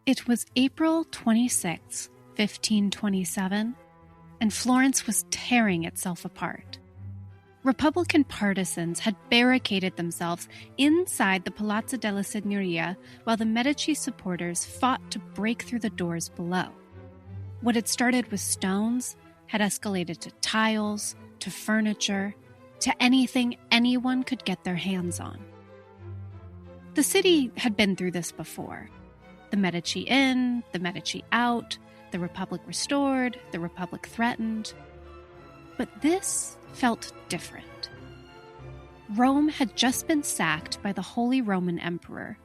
It was April 26, 1527, and Florence was tearing itself apart. Republican partisans had barricaded themselves inside the Palazzo della Signoria while the Medici supporters fought to break through the doors below. What had started with stones had escalated to tiles, to furniture, to anything anyone could get their hands on. The city had been through this before. The Medici in, the Medici out, the Republic restored, the Republic threatened. But this felt different. Rome had just been sacked by the Holy Roman Emperor.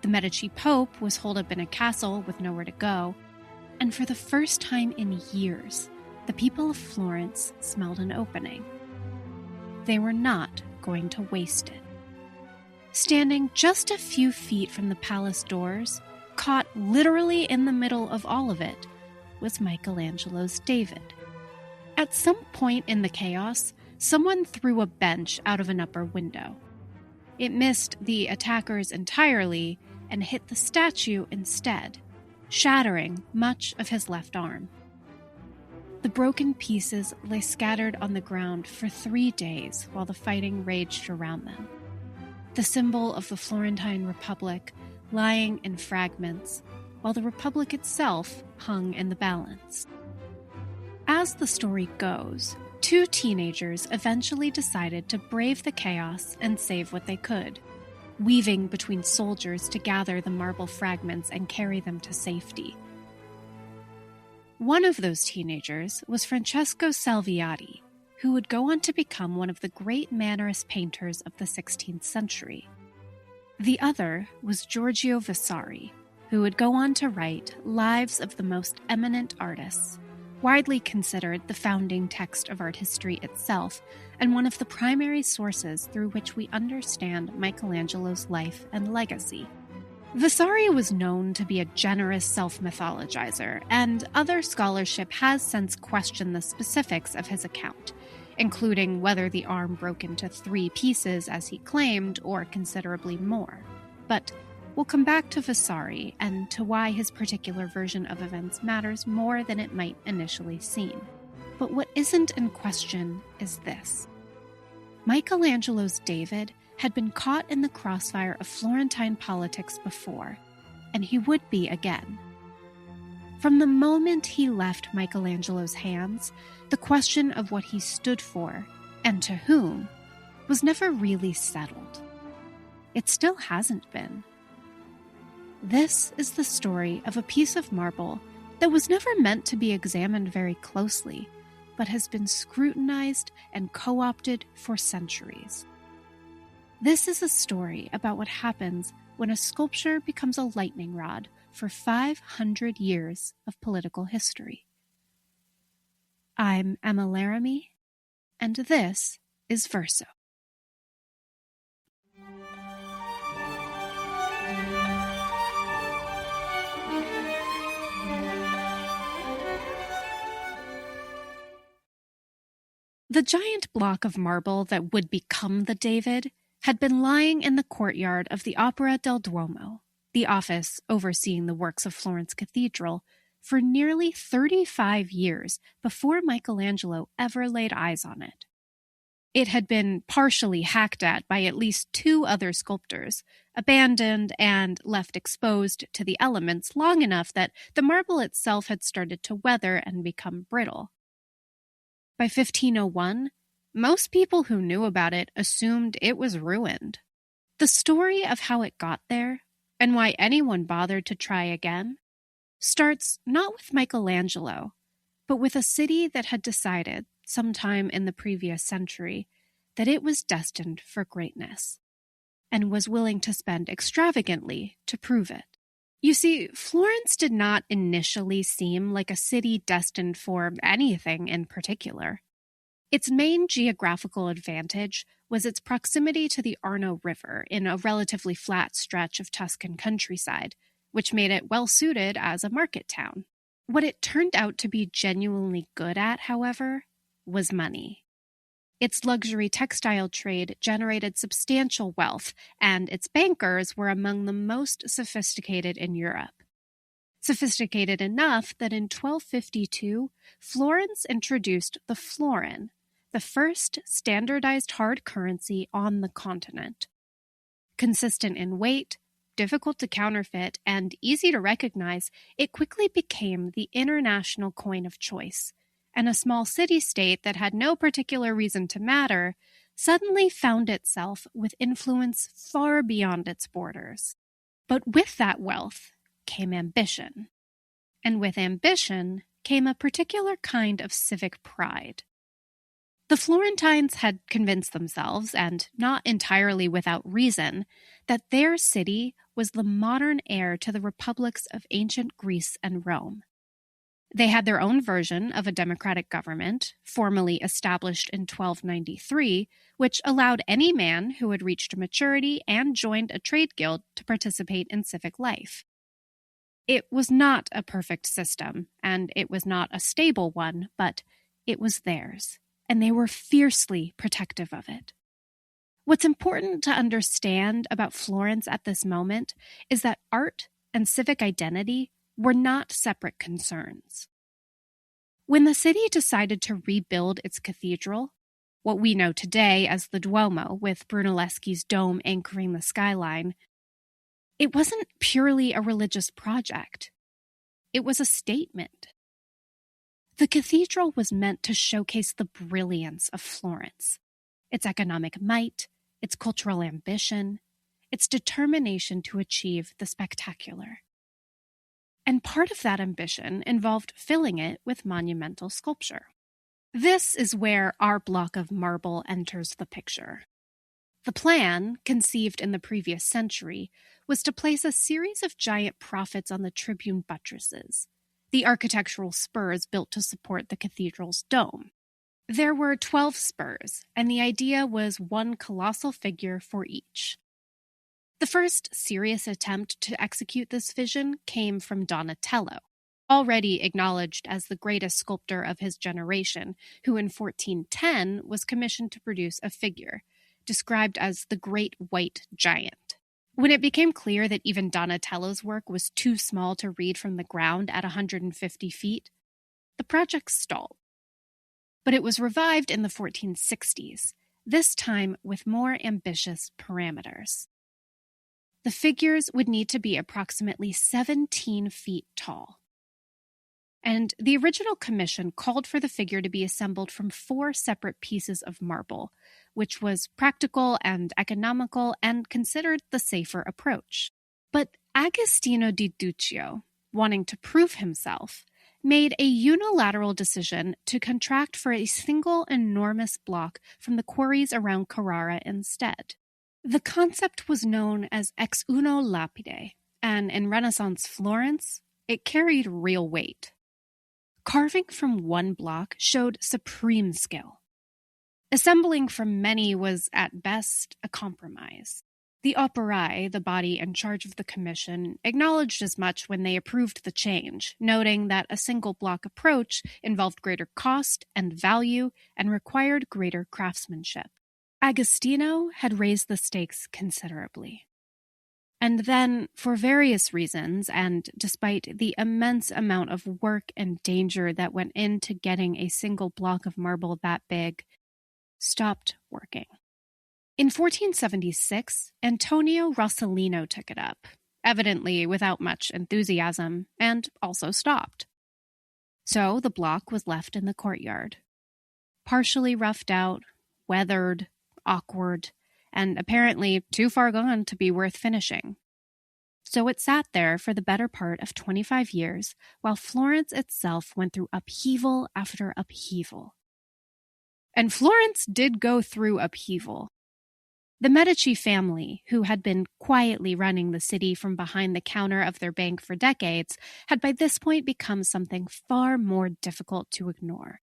The Medici Pope was holed up in a castle with nowhere to go. And for the first time in years, the people of Florence smelled an opening. They were not going to waste it. Standing just a few feet from the palace doors, caught literally in the middle of all of it, was Michelangelo's David. At some point in the chaos, someone threw a bench out of an upper window. It missed the attackers entirely and hit the statue instead, shattering much of his left arm. The broken pieces lay scattered on the ground for 3 days while the fighting raged around them. The symbol of the Florentine Republic lying in fragments, while the Republic itself hung in the balance. As the story goes, 2 teenagers eventually decided to brave the chaos and save what they could, weaving between soldiers to gather the marble fragments and carry them to safety. One of those teenagers was Francesco Salviati, who would go on to become one of the great Mannerist painters of the 16th century. The other was Giorgio Vasari, who would go on to write Lives of the Most Eminent Artists, widely considered the founding text of art history itself and one of the primary sources through which we understand Michelangelo's life and legacy. Vasari was known to be a generous self-mythologizer, and other scholarship has since questioned the specifics of his account, including whether the arm broke into 3 pieces as he claimed, or considerably more. But we'll come back to Vasari and to why his particular version of events matters more than it might initially seem. But what isn't in question is this. Michelangelo's David had been caught in the crossfire of Florentine politics before, and he would be again. From the moment he left Michelangelo's hands, the question of what he stood for, and to whom, was never really settled. It still hasn't been. This is the story of a piece of marble that was never meant to be examined very closely, but has been scrutinized and co-opted for centuries. This is a story about what happens when a sculpture becomes a lightning rod for 500 years of political history. I'm Emma Laramie, and this is Verso. The giant block of marble that would become the David had been lying in the courtyard of the Opera del Duomo, the office overseeing the works of Florence Cathedral, for nearly 35 years before Michelangelo ever laid eyes on it. It had been partially hacked at by at least 2 other sculptors, abandoned and left exposed to the elements long enough that the marble itself had started to weather and become brittle. By 1501, most people who knew about it assumed it was ruined. The story of how it got there, and why anyone bothered to try again, starts not with Michelangelo, but with a city that had decided, sometime in the previous century, that it was destined for greatness, and was willing to spend extravagantly to prove it. You see, Florence did not initially seem like a city destined for anything in particular. Its main geographical advantage was its proximity to the Arno River in a relatively flat stretch of Tuscan countryside, which made it well-suited as a market town. What it turned out to be genuinely good at, however, was money. Its luxury textile trade generated substantial wealth, and its bankers were among the most sophisticated in Europe. sophisticated enough that in 1252, Florence introduced the florin, the first standardized hard currency on the continent. Consistent in weight, difficult to counterfeit, and easy to recognize, it quickly became the international coin of choice, and a small city-state that had no particular reason to matter suddenly found itself with influence far beyond its borders. But with that wealth came ambition, and with ambition came a particular kind of civic pride. The Florentines had convinced themselves, and not entirely without reason, that their city was the modern heir to the republics of ancient Greece and Rome. They had their own version of a democratic government, formally established in 1293, which allowed any man who had reached maturity and joined a trade guild to participate in civic life. It was not a perfect system, and it was not a stable one, but it was theirs, and they were fiercely protective of it. What's important to understand about Florence at this moment is that art and civic identity were not separate concerns. When the city decided to rebuild its cathedral, what we know today as the Duomo with Brunelleschi's dome anchoring the skyline, it wasn't purely a religious project. It was a statement. The cathedral was meant to showcase the brilliance of Florence, its economic might, its cultural ambition, its determination to achieve the spectacular. And part of that ambition involved filling it with monumental sculpture. This is where our block of marble enters the picture. The plan, conceived in the previous century, was to place a series of giant prophets on the tribune buttresses, the architectural spurs built to support the cathedral's dome. There were 12 spurs, and the idea was one colossal figure for each. The first serious attempt to execute this vision came from Donatello, already acknowledged as the greatest sculptor of his generation, who in 1410 was commissioned to produce a figure, described as the Great White Giant. When it became clear that even Donatello's work was too small to read from the ground at 150 feet, the project stalled. But it was revived in the 1460s, this time with more ambitious parameters. The figures would need to be approximately 17 feet tall. And the original commission called for the figure to be assembled from 4 separate pieces of marble, which was practical and economical and considered the safer approach. But Agostino di Duccio, wanting to prove himself, made a unilateral decision to contract for a single enormous block from the quarries around Carrara instead. The concept was known as ex uno lapide, and in Renaissance Florence, it carried real weight. Carving from one block showed supreme skill. Assembling from many was, at best, a compromise. The operai, the body in charge of the commission, acknowledged as much when they approved the change, noting that a single block approach involved greater cost and value and required greater craftsmanship. Agostino had raised the stakes considerably. And then, for various reasons, and despite the immense amount of work and danger that went into getting a single block of marble that big, stopped working. In 1476, Antonio Rossellino took it up, evidently without much enthusiasm, and also stopped. So the block was left in the courtyard, partially roughed out, weathered, awkward, and apparently too far gone to be worth finishing. So it sat there for the better part of 25 years, while Florence itself went through upheaval after upheaval. And Florence did go through upheaval. The Medici family, who had been quietly running the city from behind the counter of their bank for decades, had by this point become something far more difficult to ignore.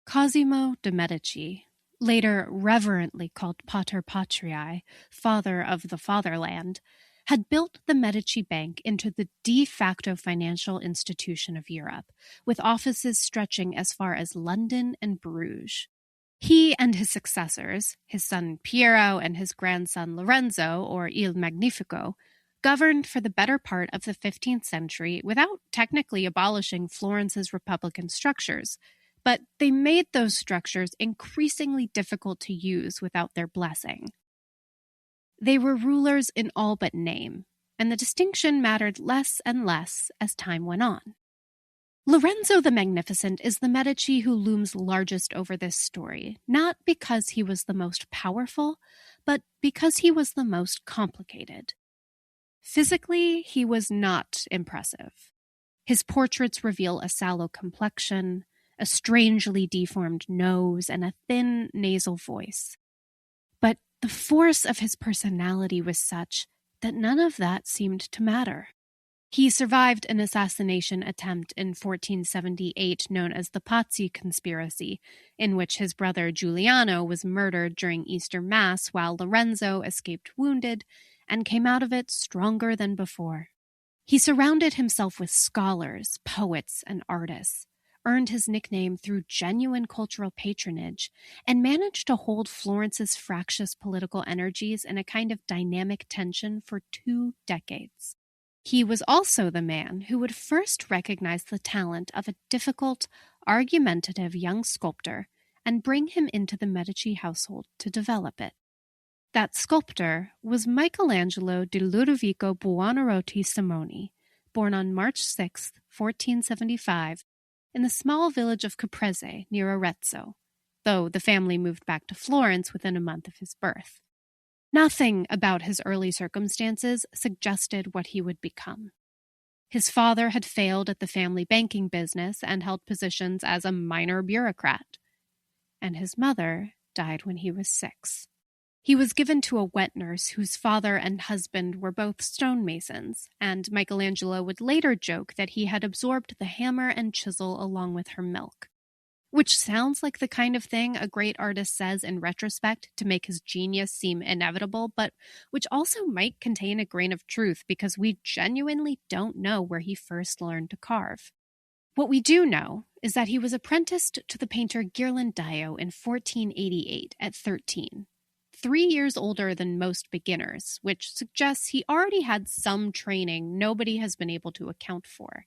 Cosimo de' Medici, later reverently called Pater Patriae, father of the fatherland, had built the Medici Bank into the de facto financial institution of Europe, with offices stretching as far as London and Bruges. He and his successors, his son Piero and his grandson Lorenzo, or Il Magnifico, governed for the better part of the 15th century without technically abolishing Florence's republican structures, but they made those structures increasingly difficult to use without their blessing. They were rulers in all but name, and the distinction mattered less and less as time went on. Lorenzo the Magnificent is the Medici who looms largest over this story, not because he was the most powerful, but because he was the most complicated. Physically, he was not impressive. His portraits reveal a sallow complexion, a strangely deformed nose, and a thin nasal voice. But the force of his personality was such that none of that seemed to matter. He survived an assassination attempt in 1478 known as the Pazzi Conspiracy, in which his brother Giuliano was murdered during Easter Mass while Lorenzo escaped wounded and came out of it stronger than before. He surrounded himself with scholars, poets, and artists, earned his nickname through genuine cultural patronage, and managed to hold Florence's fractious political energies in a kind of dynamic tension for 2 decades. He was also the man who would first recognize the talent of a difficult, argumentative young sculptor and bring him into the Medici household to develop it. That sculptor was Michelangelo di Ludovico Buonarroti Simoni, born on March 6, 1475, in the small village of Caprese near Arezzo, though the family moved back to Florence within a month of his birth. Nothing about his early circumstances suggested what he would become. His father had failed at the family banking business and held positions as a minor bureaucrat, and his mother died when he was 6. He was given to a wet nurse whose father and husband were both stonemasons, and Michelangelo would later joke that he had absorbed the hammer and chisel along with her milk, which sounds like the kind of thing a great artist says in retrospect to make his genius seem inevitable, but which also might contain a grain of truth because we genuinely don't know where he first learned to carve. What we do know is that he was apprenticed to the painter Ghirlandaio in 1488 at 13. 3 years older than most beginners, which suggests he already had some training nobody has been able to account for.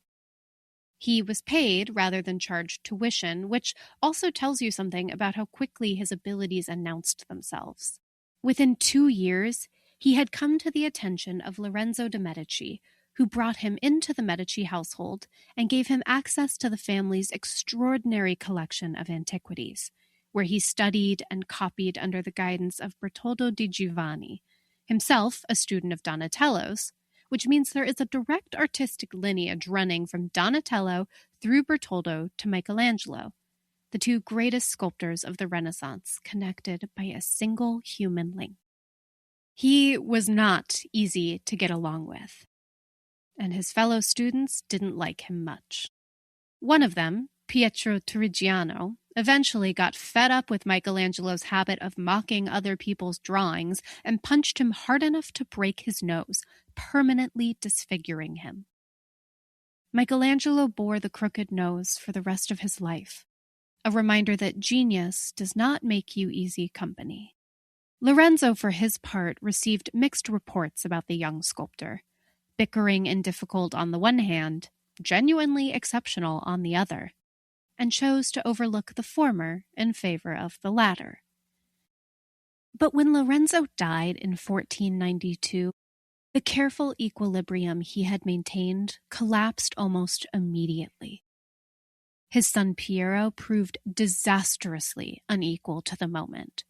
He was paid rather than charged tuition, which also tells you something about how quickly his abilities announced themselves. Within 2 years, he had come to the attention of Lorenzo de' Medici, who brought him into the Medici household and gave him access to the family's extraordinary collection of antiquities, where he studied and copied under the guidance of Bertoldo di Giovanni, himself a student of Donatello's, which means there is a direct artistic lineage running from Donatello through Bertoldo to Michelangelo, the 2 greatest sculptors of the Renaissance, connected by a single human link. He was not easy to get along with, and his fellow students didn't like him much. One of them, Pietro Torrigiano, eventually got fed up with Michelangelo's habit of mocking other people's drawings and punched him hard enough to break his nose, permanently disfiguring him. Michelangelo bore the crooked nose for the rest of his life, a reminder that genius does not make you easy company. Lorenzo, for his part, received mixed reports about the young sculptor, bickering and difficult on the one hand, genuinely exceptional on the other, and chose to overlook the former in favor of the latter. But when Lorenzo died in 1492, the careful equilibrium he had maintained collapsed almost immediately. His son Piero proved disastrously unequal to the moment.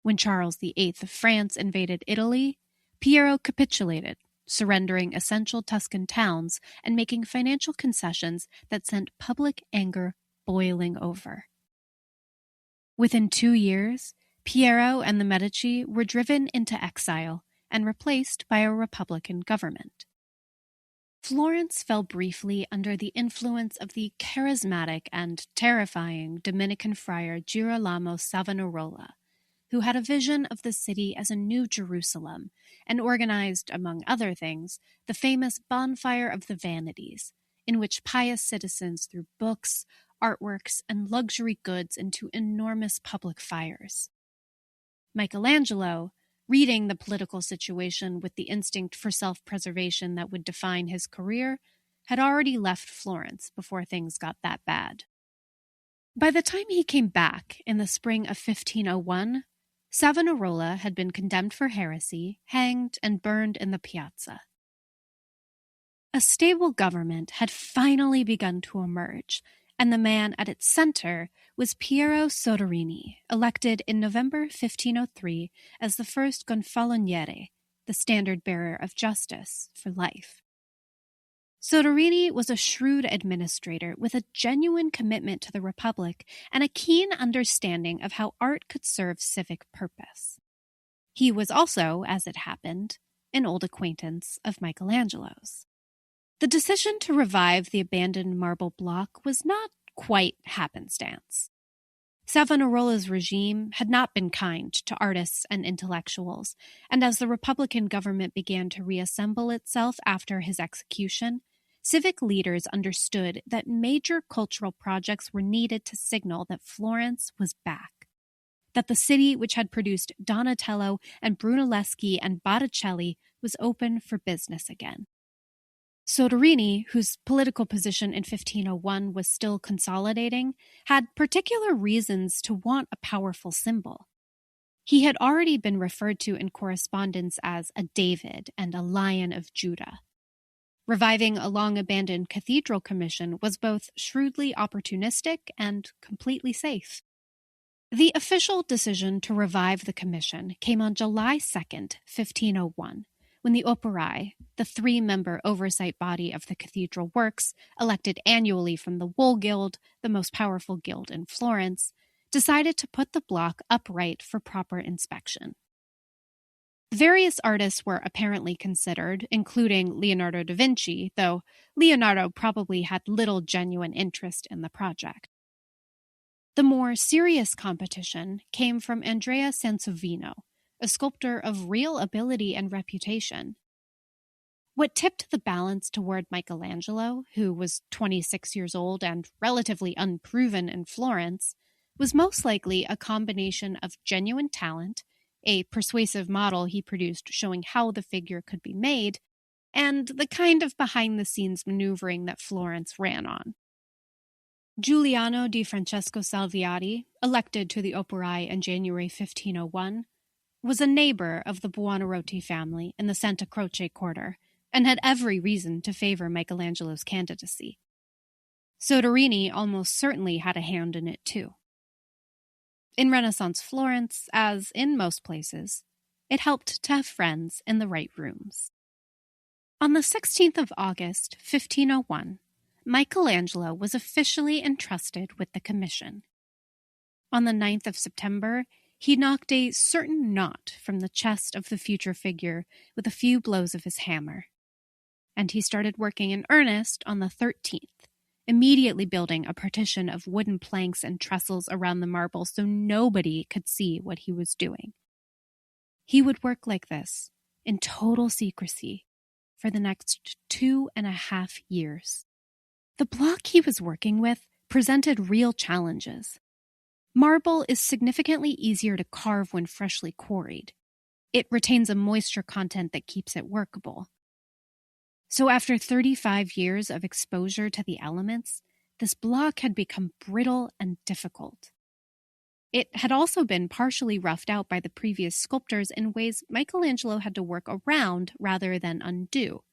When Charles VIII of France invaded Italy, Piero capitulated, surrendering essential Tuscan towns and making financial concessions that sent public anger boiling over. Within 2 years, Piero and the Medici were driven into exile and replaced by a republican government. Florence fell briefly under the influence of the charismatic and terrifying Dominican friar Girolamo Savonarola, who had a vision of the city as a new Jerusalem and organized, among other things, the famous Bonfire of the Vanities, in which pious citizens threw books, artworks, and luxury goods into enormous public fires. Michelangelo, reading the political situation with the instinct for self-preservation that would define his career, had already left Florence before things got that bad. By the time he came back in the spring of 1501, Savonarola had been condemned for heresy, hanged, and burned in the piazza. A stable government had finally begun to emerge, and the man at its center was Piero Soderini, elected in November 1503 as the first gonfaloniere, the standard-bearer of justice, for life. Soderini was a shrewd administrator with a genuine commitment to the Republic and a keen understanding of how art could serve civic purpose. He was also, as it happened, an old acquaintance of Michelangelo's. The decision to revive the abandoned marble block was not quite happenstance. Savonarola's regime had not been kind to artists and intellectuals, and as the Republican government began to reassemble itself after his execution, civic leaders understood that major cultural projects were needed to signal that Florence was back, that the city which had produced Donatello and Brunelleschi and Botticelli was open for business again. Soderini, whose political position in 1501 was still consolidating, had particular reasons to want a powerful symbol. He had already been referred to in correspondence as a David and a Lion of Judah. Reviving a long-abandoned cathedral commission was both shrewdly opportunistic and completely safe. The official decision to revive the commission came on July 2nd, 1501, when the Operae, the three-member oversight body of the cathedral works, elected annually from the Wool Guild, the most powerful guild in Florence, decided to put the block upright for proper inspection. Various artists were apparently considered, including Leonardo da Vinci, though Leonardo probably had little genuine interest in the project. The more serious competition came from Andrea Sansovino, a sculptor of real ability and reputation. What tipped the balance toward Michelangelo, who was 26 years old and relatively unproven in Florence, was most likely a combination of genuine talent, a persuasive model he produced showing how the figure could be made, and the kind of behind-the-scenes maneuvering that Florence ran on. Giuliano di Francesco Salviati, elected to the Operae in January 1501, was a neighbor of the Buonarroti family in the Santa Croce quarter, and had every reason to favor Michelangelo's candidacy. Soderini almost certainly had a hand in it too. In Renaissance Florence, as in most places, it helped to have friends in the right rooms. On the 16th of August, 1501, Michelangelo was officially entrusted with the commission. On the 9th of September, he knocked a certain knot from the chest of the future figure with a few blows of his hammer. And he started working in earnest on the 13th, immediately building a partition of wooden planks and trestles around the marble so nobody could see what he was doing. He would work like this, in total secrecy, for the next 2.5 years. The block he was working with presented real challenges. Marble is significantly easier to carve when freshly quarried. It retains a moisture content that keeps it workable. So after 35 years of exposure to the elements, this block had become brittle and difficult. It had also been partially roughed out by the previous sculptors in ways Michelangelo had to work around rather than undo.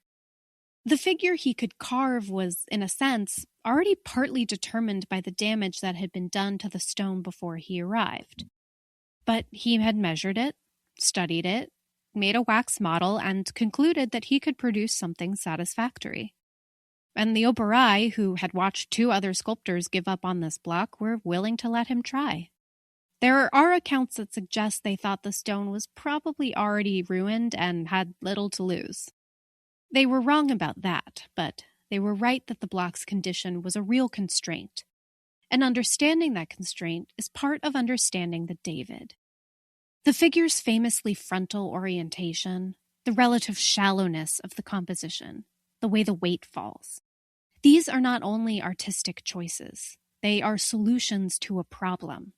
The figure he could carve was, in a sense, already partly determined by the damage that had been done to the stone before he arrived. But he had measured it, studied it, made a wax model, and concluded that he could produce something satisfactory. And the Operae, who had watched 2 other sculptors give up on this block, were willing to let him try. There are accounts that suggest they thought the stone was probably already ruined and had little to lose. They were wrong about that, but they were right that the block's condition was a real constraint. And understanding that constraint is part of understanding the David. The figure's famously frontal orientation, the relative shallowness of the composition, the way the weight falls. These are not only artistic choices, they are solutions to a problem.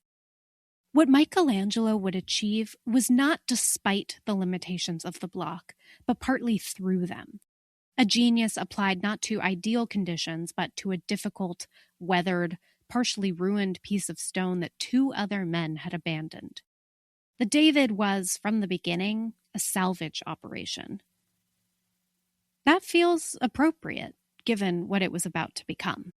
What Michelangelo would achieve was not despite the limitations of the block, but partly through them. A genius applied not to ideal conditions, but to a difficult, weathered, partially ruined piece of stone that two other men had abandoned. The David was, from the beginning, a salvage operation. That feels appropriate, given what it was about to become.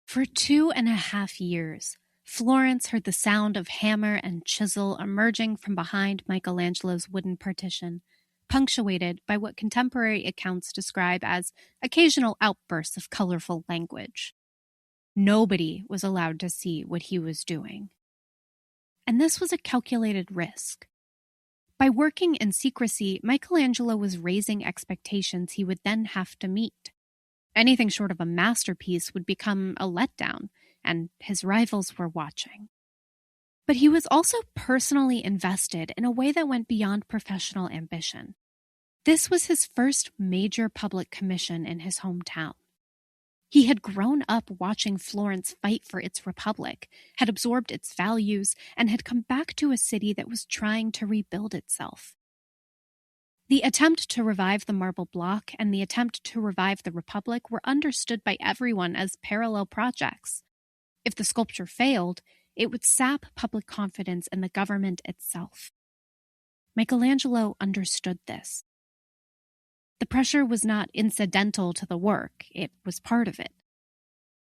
For 2.5 years, Florence heard the sound of hammer and chisel emerging from behind Michelangelo's wooden partition, punctuated by what contemporary accounts describe as occasional outbursts of colorful language. Nobody was allowed to see what he was doing. And this was a calculated risk. By working in secrecy, Michelangelo was raising expectations he would then have to meet. Anything short of a masterpiece would become a letdown, and his rivals were watching. But he was also personally invested in a way that went beyond professional ambition. This was his first major public commission in his hometown. He had grown up watching Florence fight for its republic, had absorbed its values, and had come back to a city that was trying to rebuild itself. The attempt to revive the marble block and the attempt to revive the republic were understood by everyone as parallel projects. If the sculpture failed, it would sap public confidence in the government itself. Michelangelo understood this. The pressure was not incidental to the work, it was part of it.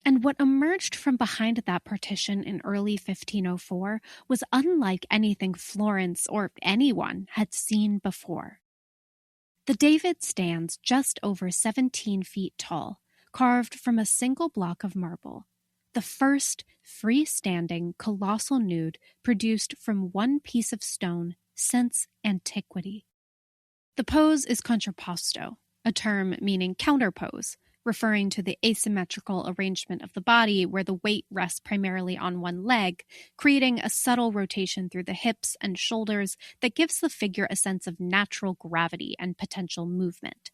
And what emerged from behind that partition in early 1504 was unlike anything Florence or anyone had seen before. The David stands just over 17 feet tall, carved from a single block of marble, the first freestanding colossal nude produced from one piece of stone since antiquity. The pose is contrapposto, a term meaning counterpose, referring to the asymmetrical arrangement of the body where the weight rests primarily on one leg, creating a subtle rotation through the hips and shoulders that gives the figure a sense of natural gravity and potential movement.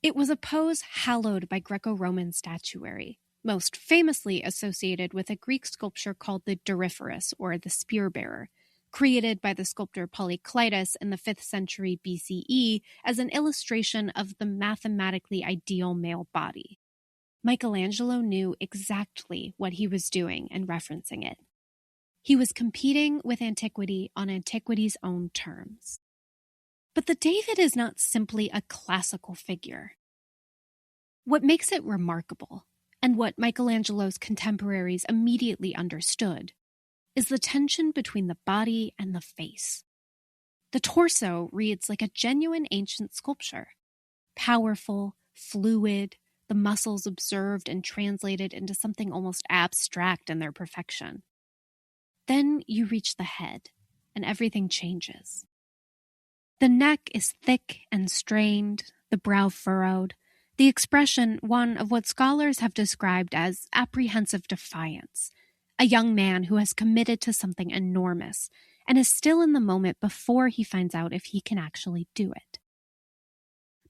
It was a pose hallowed by Greco-Roman statuary, most famously associated with a Greek sculpture called the Doryphorus, or the spear-bearer, created by the sculptor Polykleitos in the 5th century BCE as an illustration of the mathematically ideal male body. Michelangelo knew exactly what he was doing in referencing it. He was competing with antiquity on antiquity's own terms. But the David is not simply a classical figure. What makes it remarkable, and what Michelangelo's contemporaries immediately understood, is the tension between the body and the face. The torso reads like a genuine ancient sculpture. Powerful, fluid, the muscles observed and translated into something almost abstract in their perfection. Then you reach the head, and everything changes. The neck is thick and strained, the brow furrowed, the expression one of what scholars have described as apprehensive defiance, a young man who has committed to something enormous and is still in the moment before he finds out if he can actually do it.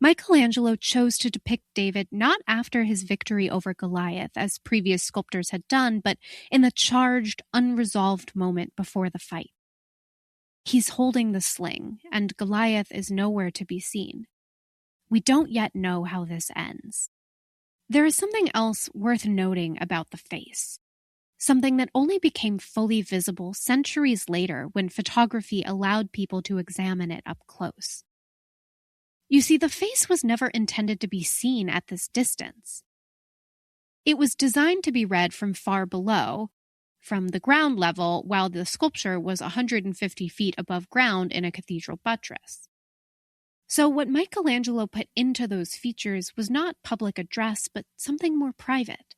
Michelangelo chose to depict David not after his victory over Goliath, as previous sculptors had done, but in the charged, unresolved moment before the fight. He's holding the sling, and Goliath is nowhere to be seen. We don't yet know how this ends. There is something else worth noting about the face. Something that only became fully visible centuries later when photography allowed people to examine it up close. You see, the face was never intended to be seen at this distance. It was designed to be read from far below, from the ground level, while the sculpture was 150 feet above ground in a cathedral buttress. So what Michelangelo put into those features was not public address, but something more private.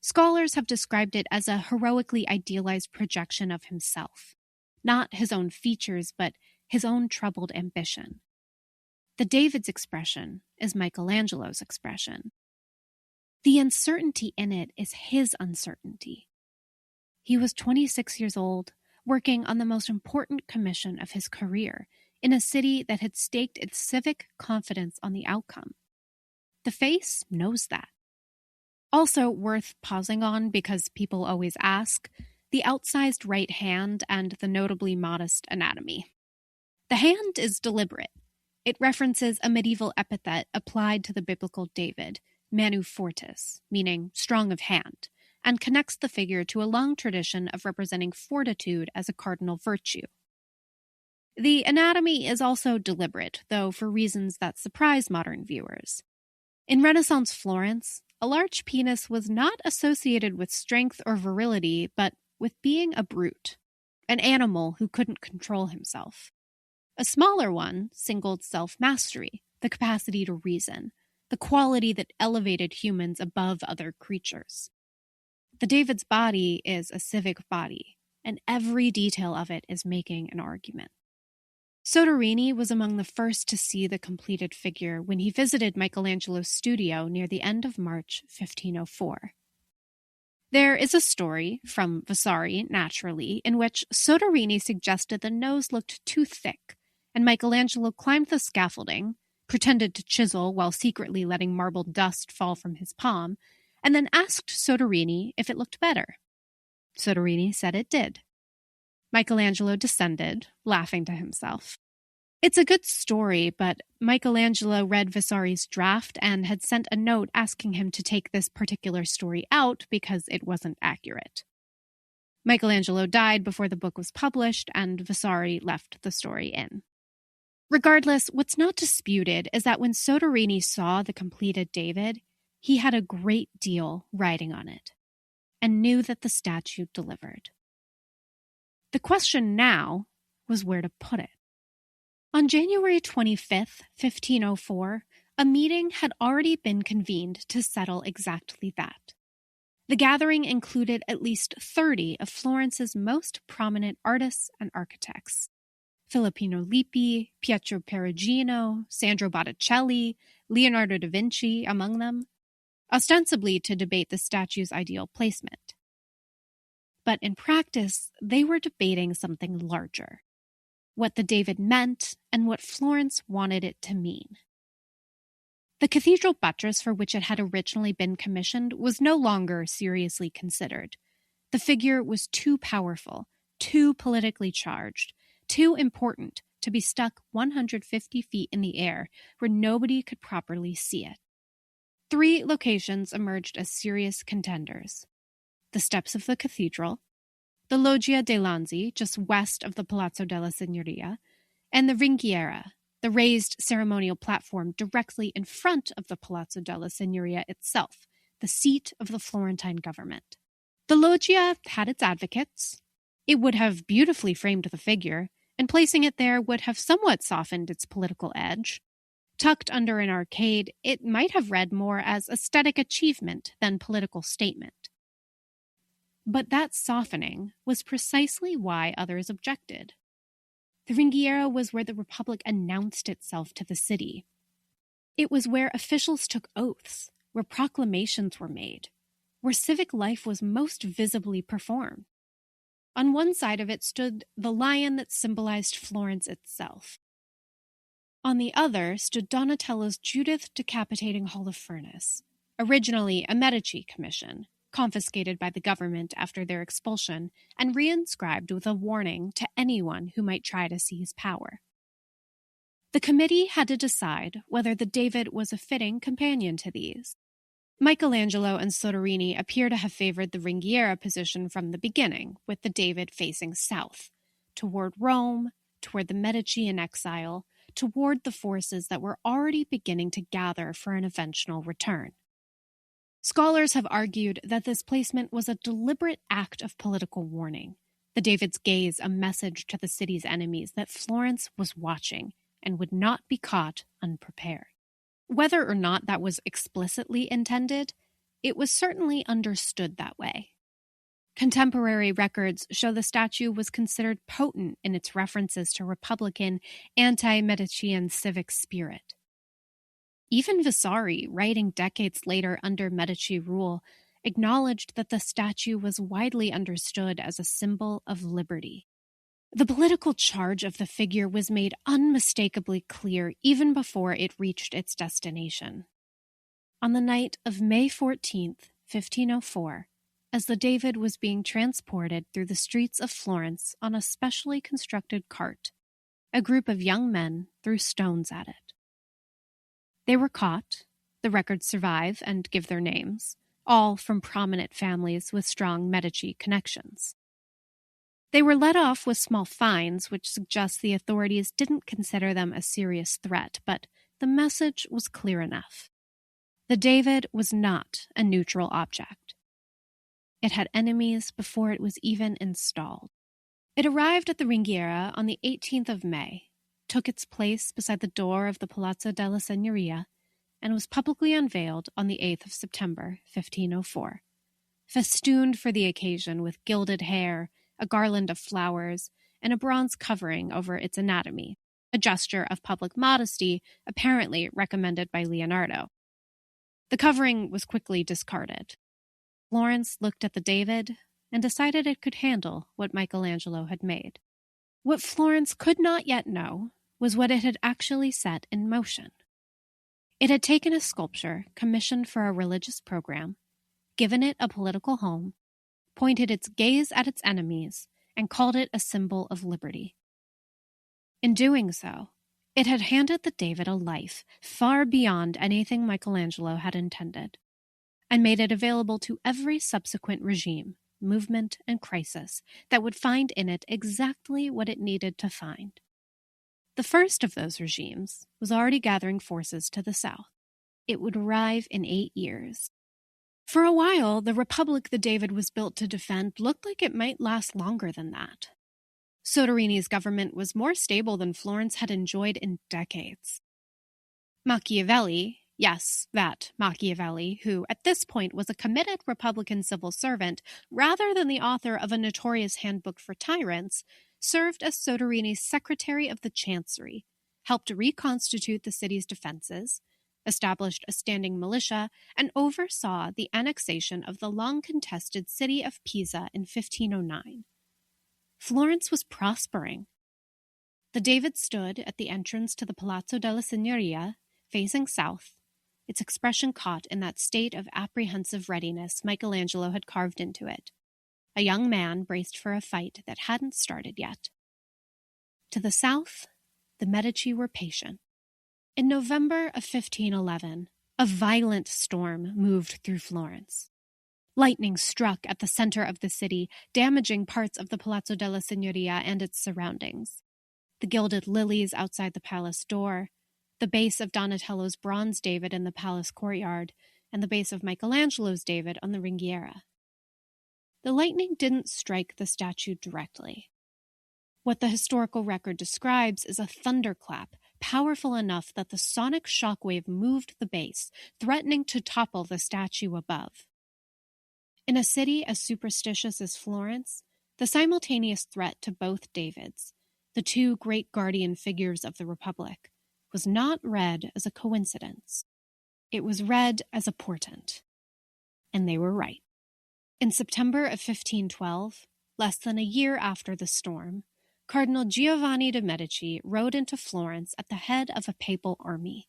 Scholars have described it as a heroically idealized projection of himself, not his own features, but his own troubled ambition. The David's expression is Michelangelo's expression. The uncertainty in it is his uncertainty. He was 26 years old, working on the most important commission of his career in a city that had staked its civic confidence on the outcome. The face knows that. Also worth pausing on because people always ask, the outsized right hand and the notably modest anatomy. The hand is deliberate. It references a medieval epithet applied to the biblical David, manu fortis, meaning strong of hand, and connects the figure to a long tradition of representing fortitude as a cardinal virtue. The anatomy is also deliberate, though for reasons that surprise modern viewers. In Renaissance Florence, a large penis was not associated with strength or virility, but with being a brute, an animal who couldn't control himself. A smaller one signaled self-mastery, the capacity to reason, the quality that elevated humans above other creatures. The David's body is a civic body, and every detail of it is making an argument. Soderini was among the first to see the completed figure when he visited Michelangelo's studio near the end of March 1504. There is a story, from Vasari naturally, in which Soderini suggested the nose looked too thick, and Michelangelo climbed the scaffolding, pretended to chisel while secretly letting marble dust fall from his palm, and then asked Soderini if it looked better. Soderini said it did. Michelangelo descended, laughing to himself. It's a good story, but Michelangelo read Vasari's draft and had sent a note asking him to take this particular story out because it wasn't accurate. Michelangelo died before the book was published, and Vasari left the story in. Regardless, what's not disputed is that when Soderini saw the completed David, he had a great deal riding on it, and knew that the statue delivered. The question now was where to put it. On January 25th, 1504, a meeting had already been convened to settle exactly that. The gathering included at least 30 of Florence's most prominent artists and architects. Filippino Lippi, Pietro Perugino, Sandro Botticelli, Leonardo da Vinci among them, ostensibly to debate the statue's ideal placement. But in practice, they were debating something larger, what the David meant and what Florence wanted it to mean. The cathedral buttress for which it had originally been commissioned was no longer seriously considered. The figure was too powerful, too politically charged, too important to be stuck 150 feet in the air where nobody could properly see it. 3 locations emerged as serious contenders: the steps of the cathedral, the Loggia dei Lanzi, just west of the Palazzo della Signoria, and the Ringhiera, the raised ceremonial platform directly in front of the Palazzo della Signoria itself, the seat of the Florentine government. The Loggia had its advocates. It would have beautifully framed the figure, and placing it there would have somewhat softened its political edge. Tucked under an arcade, it might have read more as aesthetic achievement than political statement. But that softening was precisely why others objected. The Ringhiera was where the Republic announced itself to the city. It was where officials took oaths, where proclamations were made, where civic life was most visibly performed. On one side of it stood the lion that symbolized Florence itself. On the other stood Donatello's Judith decapitating Holofernes, originally a Medici commission, confiscated by the government after their expulsion and reinscribed with a warning to anyone who might try to seize power. The committee had to decide whether the David was a fitting companion to these. Michelangelo and Soderini appear to have favored the Ringhiera position from the beginning, with the David facing south, toward Rome, toward the Medici in exile, toward the forces that were already beginning to gather for an eventual return. Scholars have argued that this placement was a deliberate act of political warning, the David's gaze a message to the city's enemies that Florence was watching and would not be caught unprepared. Whether or not that was explicitly intended, it was certainly understood that way. Contemporary records show the statue was considered potent in its references to Republican, anti-Medician civic spirit. Even Vasari, writing decades later under Medici rule, acknowledged that the statue was widely understood as a symbol of liberty. The political charge of the figure was made unmistakably clear even before it reached its destination. On the night of May 14th, 1504, as the David was being transported through the streets of Florence on a specially constructed cart. A group of young men threw stones at it. They were caught, the records survive and give their names, all from prominent families with strong Medici connections. They were let off with small fines, which suggests the authorities didn't consider them a serious threat, but the message was clear enough. The David was not a neutral object. It had enemies before it was even installed. It arrived at the Ringhiera on the 18th of May, took its place beside the door of the Palazzo della Signoria, and was publicly unveiled on the 8th of September, 1504. Festooned for the occasion with gilded hair, a garland of flowers, and a bronze covering over its anatomy, a gesture of public modesty apparently recommended by Leonardo. The covering was quickly discarded. Florence looked at the David and decided it could handle what Michelangelo had made. What Florence could not yet know was what it had actually set in motion. It had taken a sculpture commissioned for a religious program, given it a political home, pointed its gaze at its enemies, and called it a symbol of liberty. In doing so, it had handed the David a life far beyond anything Michelangelo had intended, and made it available to every subsequent regime, movement, and crisis that would find in it exactly what it needed to find. The first of those regimes was already gathering forces to the south. It would arrive in 8 years. For a while, the republic the David was built to defend looked like it might last longer than that. Soderini's government was more stable than Florence had enjoyed in decades. Machiavelli, yes, that Machiavelli, who at this point was a committed Republican civil servant rather than the author of a notorious handbook for tyrants, served as Soderini's Secretary of the Chancery, helped reconstitute the city's defenses, established a standing militia, and oversaw the annexation of the long-contested city of Pisa in 1509. Florence was prospering. The David stood at the entrance to the Palazzo della Signoria, facing south, its expression caught in that state of apprehensive readiness Michelangelo had carved into it. A young man braced for a fight that hadn't started yet. To the south, the Medici were patient. In November of 1511, a violent storm moved through Florence. Lightning struck at the center of the city, damaging parts of the Palazzo della Signoria and its surroundings. The gilded lilies outside the palace door, the base of Donatello's bronze David in the palace courtyard, and the base of Michelangelo's David on the Ringhiera. The lightning didn't strike the statue directly. What the historical record describes is a thunderclap, powerful enough that the sonic shockwave moved the base, threatening to topple the statue above. In a city as superstitious as Florence, the simultaneous threat to both Davids, the two great guardian figures of the Republic, was not read as a coincidence. It was read as a portent. And they were right. In September of 1512, less than a year after the storm, Cardinal Giovanni de' Medici rode into Florence at the head of a papal army.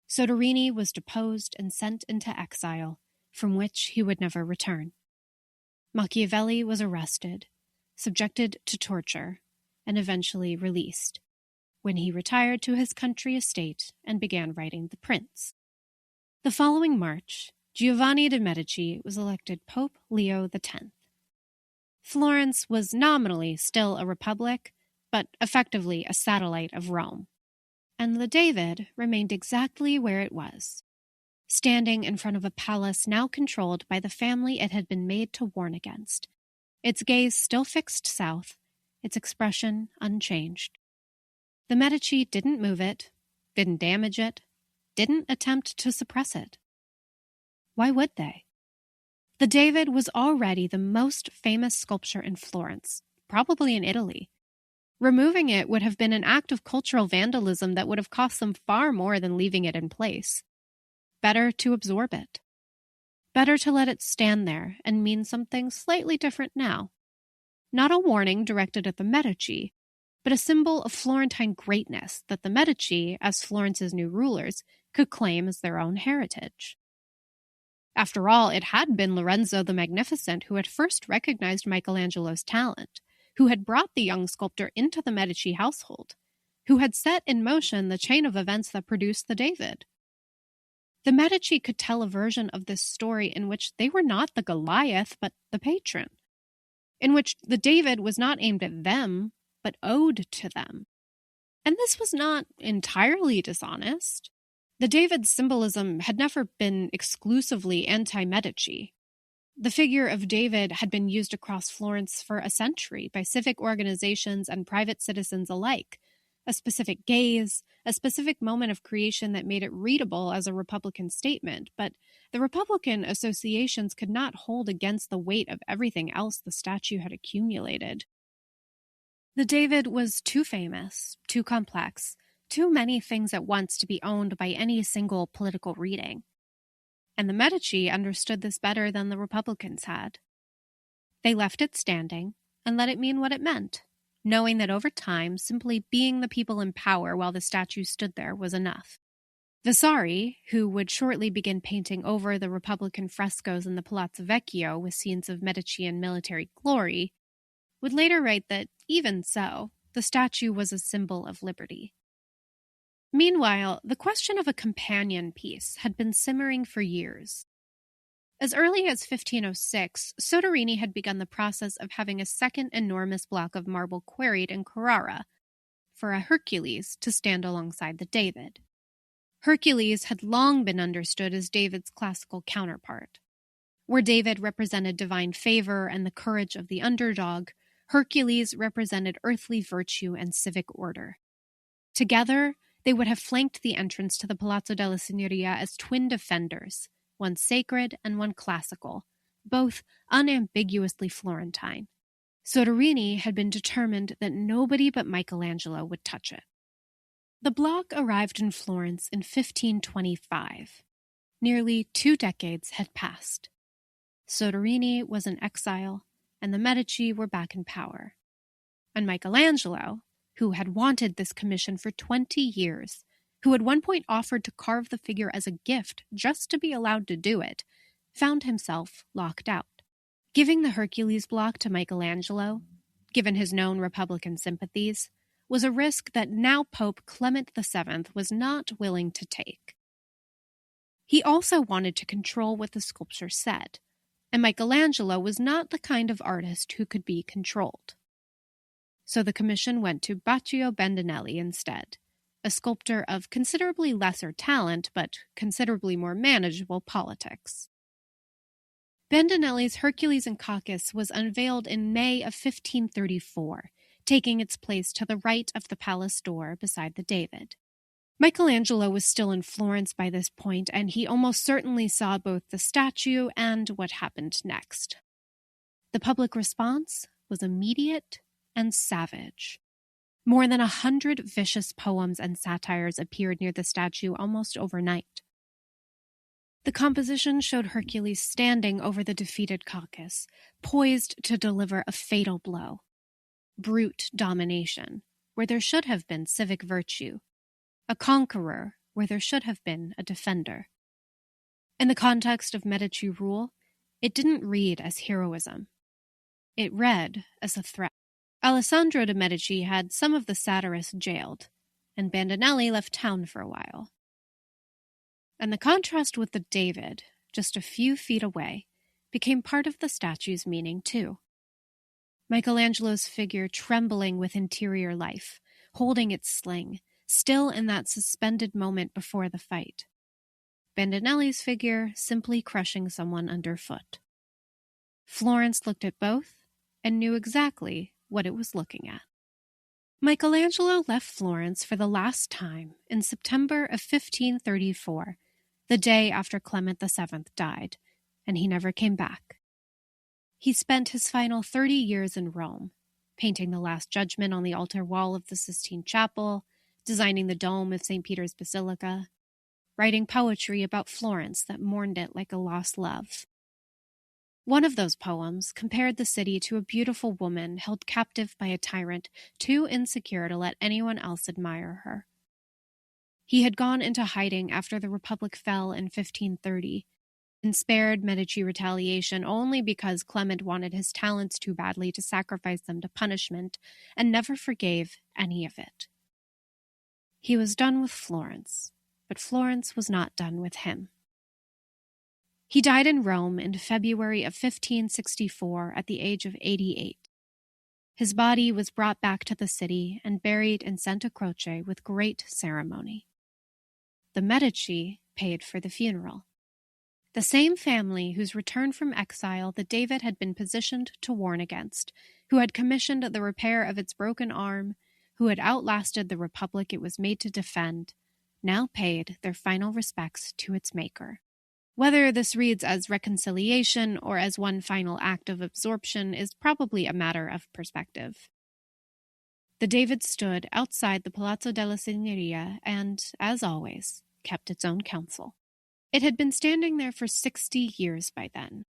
Soderini was deposed and sent into exile, from which he would never return. Machiavelli was arrested, subjected to torture, and eventually released, when he retired to his country estate and began writing The Prince. The following March, Giovanni de' Medici was elected Pope Leo X. Florence was nominally still a republic, but effectively a satellite of Rome. And the David remained exactly where it was, standing in front of a palace now controlled by the family it had been made to warn against, its gaze still fixed south, its expression unchanged. The Medici didn't move it, didn't damage it, didn't attempt to suppress it. Why would they? The David was already the most famous sculpture in Florence, probably in Italy. Removing it would have been an act of cultural vandalism that would have cost them far more than leaving it in place. Better to absorb it. Better to let it stand there and mean something slightly different now. Not a warning directed at the Medici, but a symbol of Florentine greatness that the Medici, as Florence's new rulers, could claim as their own heritage. After all, it had been Lorenzo the Magnificent who had first recognized Michelangelo's talent, who had brought the young sculptor into the Medici household, who had set in motion the chain of events that produced the David. The Medici could tell a version of this story in which they were not the Goliath, but the patron, in which the David was not aimed at them, but owed to them. And this was not entirely dishonest. The David's symbolism had never been exclusively anti-Medici. The figure of David had been used across Florence for a century by civic organizations and private citizens alike, a specific gaze, a specific moment of creation that made it readable as a Republican statement, but the Republican associations could not hold against the weight of everything else the statue had accumulated. The David was too famous, too complex, too many things at once to be owned by any single political reading. And the Medici understood this better than the Republicans had. They left it standing and let it mean what it meant, knowing that over time, simply being the people in power while the statue stood there was enough. Vasari, who would shortly begin painting over the Republican frescoes in the Palazzo Vecchio with scenes of Medicean military glory, would later write that, even so, the statue was a symbol of liberty. Meanwhile, the question of a companion piece had been simmering for years. As early as 1506, Soderini had begun the process of having a second enormous block of marble quarried in Carrara for a Hercules to stand alongside the David. Hercules had long been understood as David's classical counterpart. Where David represented divine favor and the courage of the underdog, Hercules represented earthly virtue and civic order. Together, they would have flanked the entrance to the Palazzo della Signoria as twin defenders, one sacred and one classical, both unambiguously Florentine. Soderini had been determined that nobody but Michelangelo would touch it. The block arrived in Florence in 1525. Nearly 2 decades had passed. Soderini was in exile, and the Medici were back in power. And Michelangelo, who had wanted this commission for 20 years, who at one point offered to carve the figure as a gift just to be allowed to do it, found himself locked out. Giving the Hercules block to Michelangelo, given his known Republican sympathies, was a risk that now Pope Clement VII was not willing to take. He also wanted to control what the sculpture said, and Michelangelo was not the kind of artist who could be controlled. So the commission went to Baccio Bandinelli instead, a sculptor of considerably lesser talent but considerably more manageable politics. Bandinelli's Hercules and Cacus was unveiled in May of 1534, taking its place to the right of the palace door beside the David. Michelangelo was still in Florence by this point, and he almost certainly saw both the statue and what happened next. The public response was immediate and savage. More than 100 vicious poems and satires appeared near the statue almost overnight. The composition showed Hercules standing over the defeated Cacus, poised to deliver a fatal blow. Brute domination, where there should have been civic virtue. A conqueror, where there should have been a defender. In the context of Medici rule, it didn't read as heroism. It read as a threat. Alessandro de' Medici had some of the satirists jailed, and Bandinelli left town for a while. And the contrast with the David, just a few feet away, became part of the statue's meaning too. Michelangelo's figure trembling with interior life, holding its sling, still in that suspended moment before the fight. Bandinelli's figure simply crushing someone underfoot. Florence looked at both and knew exactly what it was looking at. Michelangelo left Florence for the last time in September of 1534, the day after Clement VII died, and he never came back. He spent his final 30 years in Rome, painting the Last Judgment on the altar wall of the Sistine Chapel, designing the dome of St. Peter's Basilica, writing poetry about Florence that mourned it like a lost love. One of those poems compared the city to a beautiful woman held captive by a tyrant too insecure to let anyone else admire her. He had gone into hiding after the Republic fell in 1530, and spared Medici retaliation only because Clement wanted his talents too badly to sacrifice them to punishment, and never forgave any of it. He was done with Florence, but Florence was not done with him. He died in Rome in February of 1564 at the age of 88. His body was brought back to the city and buried in Santa Croce with great ceremony. The Medici paid for the funeral. The same family whose return from exile the David had been positioned to warn against, who had commissioned the repair of its broken arm, who had outlasted the republic it was made to defend, now paid their final respects to its maker. Whether this reads as reconciliation or as one final act of absorption is probably a matter of perspective. The David stood outside the Palazzo della Signoria and, as always, kept its own counsel. It had been standing there for 60 years by then.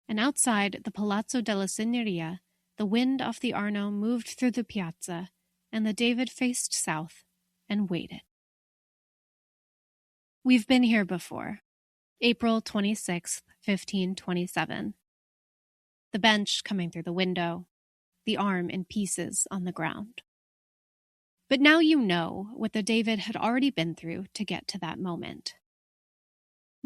And outside the Palazzo della Signoria, the wind off the Arno moved through the piazza, and the David faced south and waited. We've been here before. April 26, 1527. The bench coming through the window, the arm in pieces on the ground. But now you know what the David had already been through to get to that moment.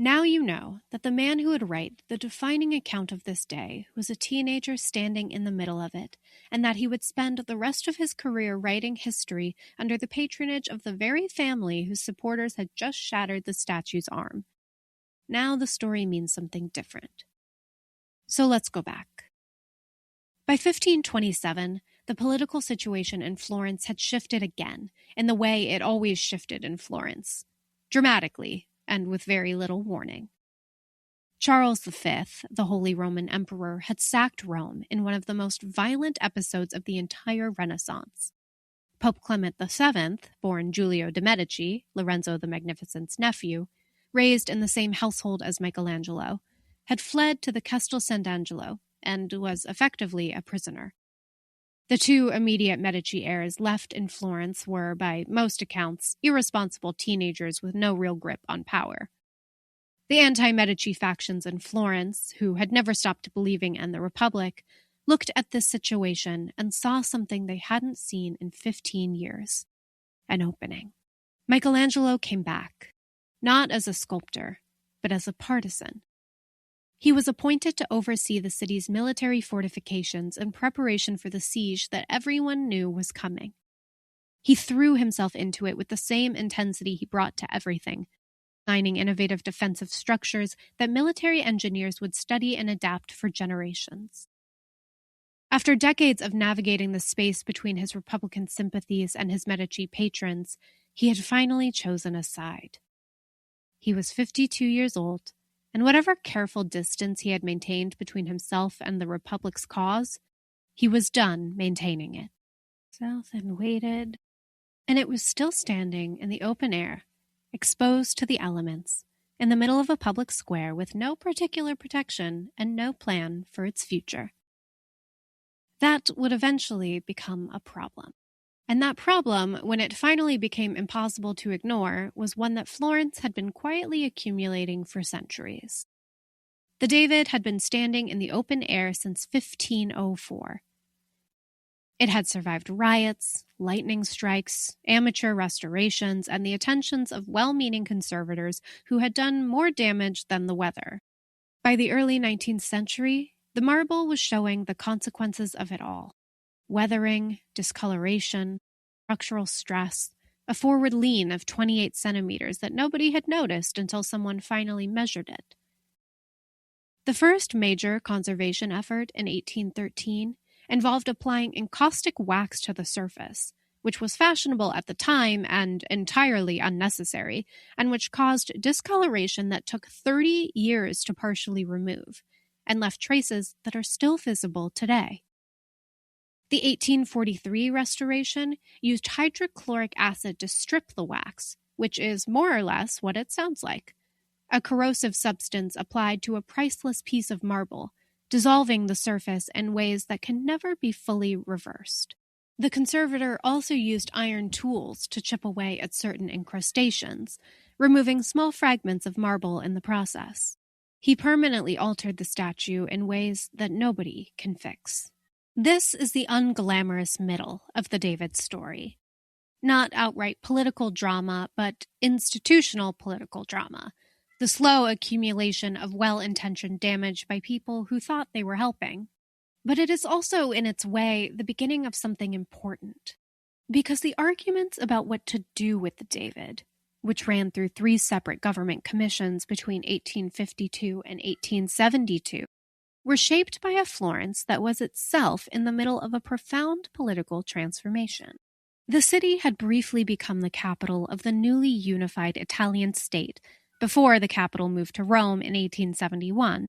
Now you know that the man who would write the defining account of this day was a teenager standing in the middle of it, and that he would spend the rest of his career writing history under the patronage of the very family whose supporters had just shattered the statue's arm. Now the story means something different. So let's go back. By 1527, the political situation in Florence had shifted again, in the way it always shifted in Florence, dramatically and with very little warning. Charles V, the Holy Roman Emperor, had sacked Rome in one of the most violent episodes of the entire Renaissance. Pope Clement VII, born Giulio de' Medici, Lorenzo the Magnificent's nephew, raised in the same household as Michelangelo, had fled to the Castel Sant'Angelo and was effectively a prisoner. The two immediate Medici heirs left in Florence were, by most accounts, irresponsible teenagers with no real grip on power. The anti-Medici factions in Florence, who had never stopped believing in the Republic, looked at this situation and saw something they hadn't seen in 15 years. An opening. Michelangelo came back, not as a sculptor, but as a partisan. He was appointed to oversee the city's military fortifications in preparation for the siege that everyone knew was coming. He threw himself into it with the same intensity he brought to everything, designing innovative defensive structures that military engineers would study and adapt for generations. After decades of navigating the space between his Republican sympathies and his Medici patrons, he had finally chosen a side. He was 52 years old, and whatever careful distance he had maintained between himself and the Republic's cause, he was done maintaining it. South and waited, and it was still standing in the open air, exposed to the elements, in the middle of a public square with no particular protection and no plan for its future. That would eventually become a problem. And that problem, when it finally became impossible to ignore, was one that Florence had been quietly accumulating for centuries. The David had been standing in the open air since 1504. It had survived riots, lightning strikes, amateur restorations, and the attentions of well-meaning conservators who had done more damage than the weather. By the early 19th century, the marble was showing the consequences of it all. Weathering, discoloration, structural stress, a forward lean of 28 centimeters that nobody had noticed until someone finally measured it. The first major conservation effort in 1813 involved applying encaustic wax to the surface, which was fashionable at the time and entirely unnecessary, and which caused discoloration that took 30 years to partially remove, and left traces that are still visible today. The 1843 restoration used hydrochloric acid to strip the wax, which is more or less what it sounds like. A corrosive substance applied to a priceless piece of marble, dissolving the surface in ways that can never be fully reversed. The conservator also used iron tools to chip away at certain incrustations, removing small fragments of marble in the process. He permanently altered the statue in ways that nobody can fix. This is the unglamorous middle of the David story. Not outright political drama, but institutional political drama. The slow accumulation of well-intentioned damage by people who thought they were helping. But it is also, in its way, the beginning of something important. Because the arguments about what to do with the David, which ran through 3 separate government commissions between 1852 and 1872, were shaped by a Florence that was itself in the middle of a profound political transformation. The city had briefly become the capital of the newly unified Italian state before the capital moved to Rome in 1871,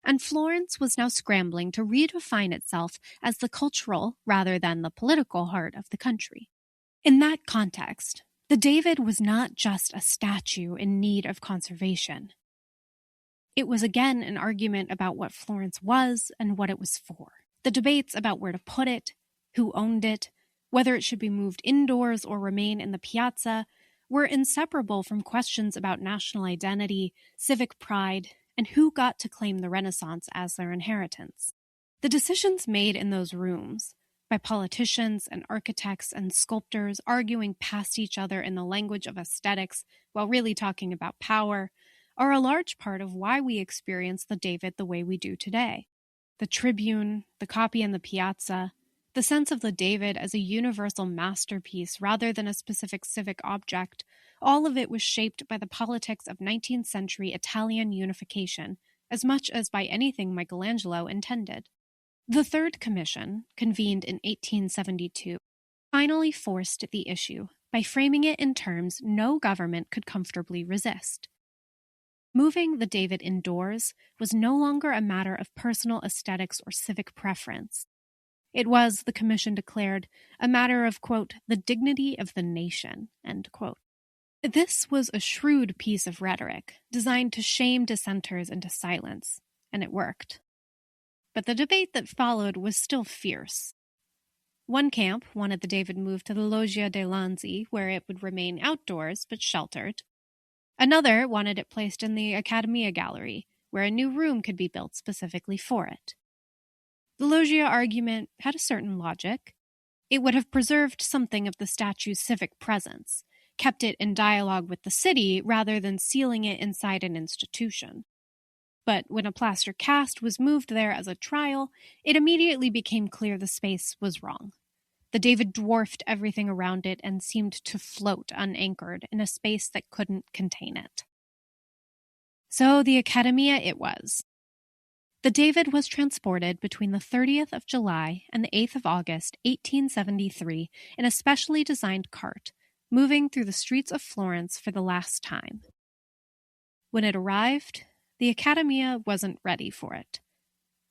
and Florence was now scrambling to redefine itself as the cultural rather than the political heart of the country. In that context, the David was not just a statue in need of conservation. It was again an argument about what Florence was and what it was for. The debates about where to put it, who owned it, whether it should be moved indoors or remain in the piazza, were inseparable from questions about national identity, civic pride, and who got to claim the Renaissance as their inheritance. The decisions made in those rooms, by politicians and architects and sculptors arguing past each other in the language of aesthetics while really talking about power, are a large part of why we experience the David the way we do today. The tribune, the copy in the piazza, the sense of the David as a universal masterpiece rather than a specific civic object, all of it was shaped by the politics of 19th century Italian unification as much as by anything Michelangelo intended. The Third Commission, convened in 1872, finally forced the issue by framing it in terms no government could comfortably resist. Moving the David indoors was no longer a matter of personal aesthetics or civic preference. It was, the Commission declared, a matter of, quote, the dignity of the nation, end quote. This was a shrewd piece of rhetoric designed to shame dissenters into silence, and it worked. But the debate that followed was still fierce. One camp wanted the David moved to the Loggia dei Lanzi, where it would remain outdoors but sheltered. Another wanted it placed in the Accademia Gallery, where a new room could be built specifically for it. The Loggia argument had a certain logic. It would have preserved something of the statue's civic presence, kept it in dialogue with the city rather than sealing it inside an institution. But when a plaster cast was moved there as a trial, it immediately became clear the space was wrong. The David dwarfed everything around it and seemed to float unanchored in a space that couldn't contain it. So the Accademia it was. The David was transported between the 30th of July and the 8th of August, 1873, in a specially designed cart, moving through the streets of Florence for the last time. When it arrived, the Accademia wasn't ready for it.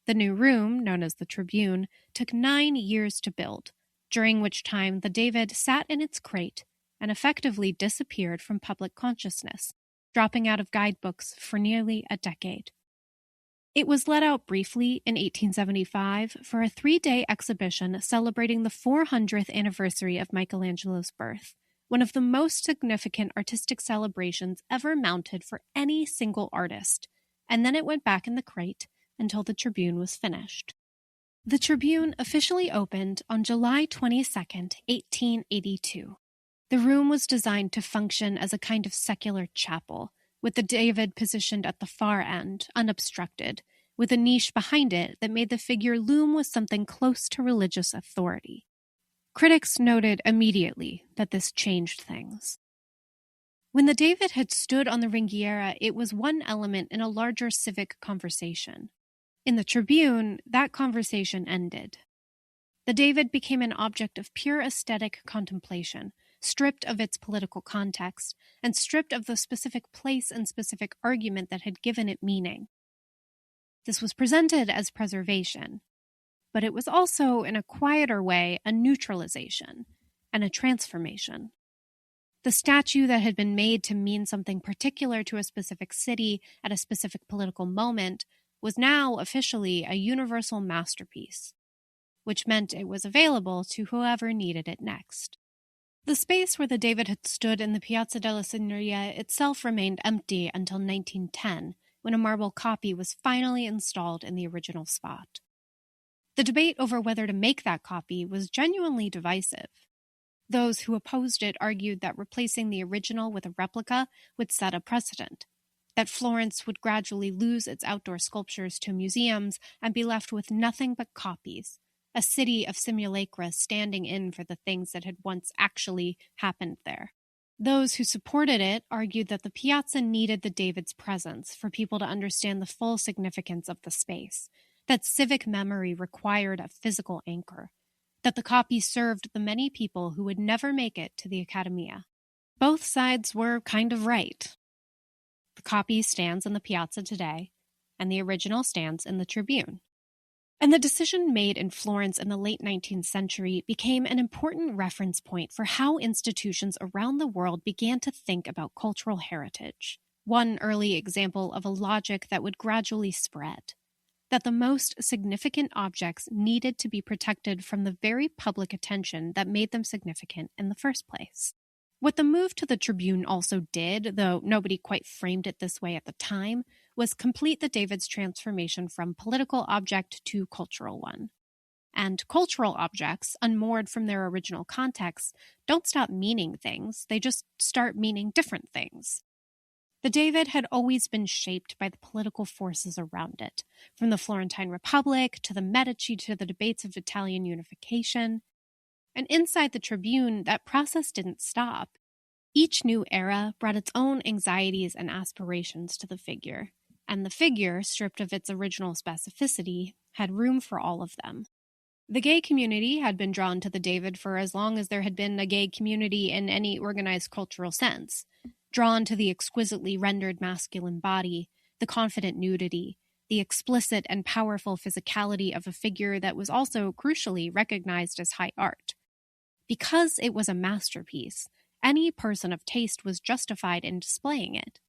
The new room, known as the Tribune, took 9 years to build, during which time the David sat in its crate and effectively disappeared from public consciousness, dropping out of guidebooks for nearly a decade. It was let out briefly in 1875 for a 3-day exhibition celebrating the 400th anniversary of Michelangelo's birth, one of the most significant artistic celebrations ever mounted for any single artist, and then it went back in the crate until the Tribune was finished. The Tribune officially opened on July 22, 1882. The room was designed to function as a kind of secular chapel, with the David positioned at the far end, unobstructed, with a niche behind it that made the figure loom with something close to religious authority. Critics noted immediately that this changed things. When the David had stood on the Ringhiera, it was one element in a larger civic conversation. In the Tribune, that conversation ended. The David became an object of pure aesthetic contemplation, stripped of its political context, and stripped of the specific place and specific argument that had given it meaning. This was presented as preservation, but it was also, in a quieter way, a neutralization and a transformation. The statue that had been made to mean something particular to a specific city at a specific political moment was now officially a universal masterpiece, which meant it was available to whoever needed it next. The space where the David had stood in the Piazza della Signoria itself remained empty until 1910, when a marble copy was finally installed in the original spot. The debate over whether to make that copy was genuinely divisive. Those who opposed it argued that replacing the original with a replica would set a precedent, that Florence would gradually lose its outdoor sculptures to museums and be left with nothing but copies, a city of simulacra standing in for the things that had once actually happened there. Those who supported it argued that the piazza needed the David's presence for people to understand the full significance of the space, that civic memory required a physical anchor, that the copy served the many people who would never make it to the Accademia. Both sides were kind of right. The copy stands in the piazza today, and the original stands in the Tribune. And the decision made in Florence in the late 19th century became an important reference point for how institutions around the world began to think about cultural heritage. One early example of a logic that would gradually spread, that the most significant objects needed to be protected from the very public attention that made them significant in the first place. What the move to the Tribune also did, though nobody quite framed it this way at the time, was complete the David's transformation from political object to cultural one. And cultural objects, unmoored from their original context, don't stop meaning things, they just start meaning different things. The David had always been shaped by the political forces around it, from the Florentine Republic to the Medici to the debates of Italian unification. And inside the Tribune, that process didn't stop. Each new era brought its own anxieties and aspirations to the figure, and the figure, stripped of its original specificity, had room for all of them. The gay community had been drawn to the David for as long as there had been a gay community in any organized cultural sense, drawn to the exquisitely rendered masculine body, the confident nudity, the explicit and powerful physicality of a figure that was also crucially recognized as high art. Because it was a masterpiece, any person of taste was justified in displaying it.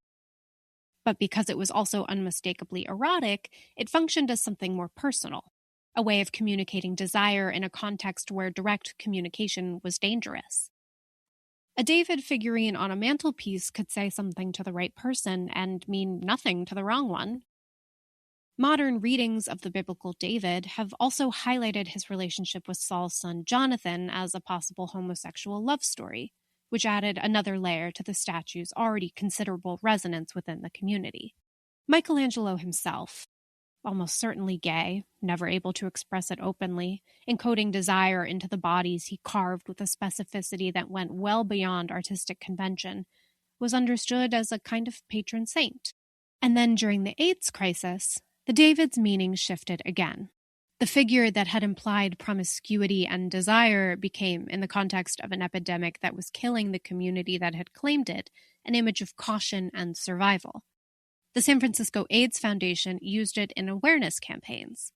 But because it was also unmistakably erotic, it functioned as something more personal, a way of communicating desire in a context where direct communication was dangerous. A David figurine on a mantelpiece could say something to the right person and mean nothing to the wrong one. Modern readings of the biblical David have also highlighted his relationship with Saul's son Jonathan as a possible homosexual love story, which added another layer to the statue's already considerable resonance within the community. Michelangelo himself, almost certainly gay, never able to express it openly, encoding desire into the bodies he carved with a specificity that went well beyond artistic convention, was understood as a kind of patron saint. And then during the AIDS crisis, the David's meaning shifted again. The figure that had implied promiscuity and desire became, in the context of an epidemic that was killing the community that had claimed it, an image of caution and survival. The San Francisco AIDS Foundation used it in awareness campaigns.